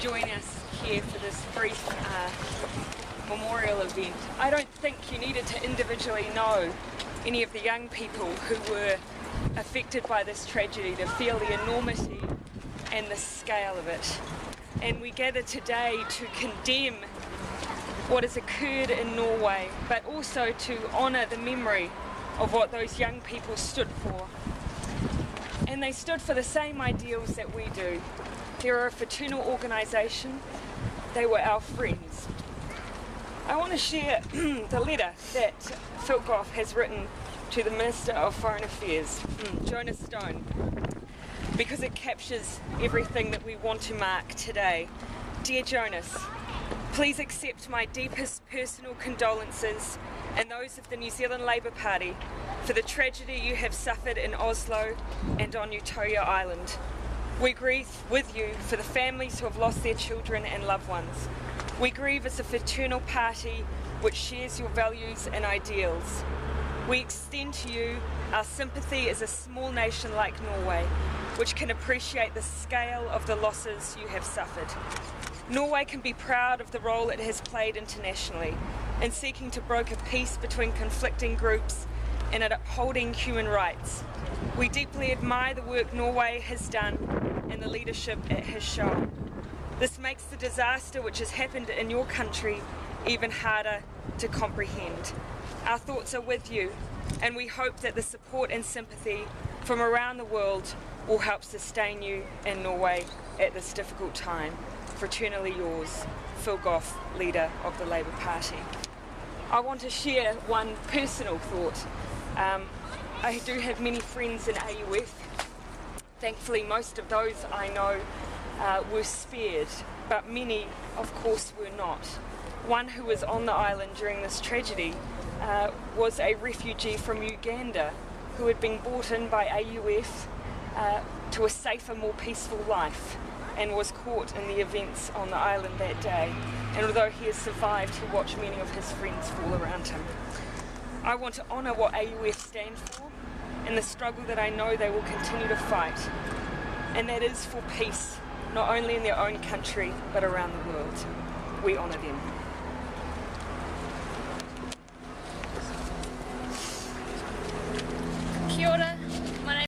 join us here for this brief memorial event. I don't think you needed to individually know any of the young people who were affected by this tragedy to feel the enormity and the scale of it. And we gather today to condemn what has occurred in Norway, but also to honour the memory of what those young people stood for. And they stood for the same ideals that we do. They were a fraternal organisation. They were our friends. I want to share the letter that Phil Goff has written to the Minister of Foreign Affairs, Jonas Stone, because it captures everything that we want to mark today. Dear Jonas, please accept my deepest personal condolences and those of the New Zealand Labour Party for the tragedy you have suffered in Oslo and on Utoya Island. We grieve with you for the families who have lost their children and loved ones. We grieve as a fraternal party which shares your values and ideals. We extend to you our sympathy as a small nation like Norway, which can appreciate the scale of the losses you have suffered. Norway can be proud of the role it has played internationally in seeking to broker peace between conflicting groups and in upholding human rights. We deeply admire the work Norway has done and the leadership it has shown. This makes the disaster which has happened in your country even harder to comprehend. Our thoughts are with you, and we hope that the support and sympathy from around the world will help sustain you in Norway at this difficult time. Fraternally yours, Phil Goff, Leader of the Labour Party. I want to share one personal thought. I do have many friends in AUF. Thankfully, most of those I know were spared, but many, of course, were not. One who was on the island during this tragedy was a refugee from Uganda who had been brought in by AUF to a safer, more peaceful life, and was caught in the events on the island that day. And although he has survived, he watched many of his friends fall around him. I want to honour what AUF stand for and the struggle that I know they will continue to fight, and that is for peace, not only in their own country but around the world. We honour them.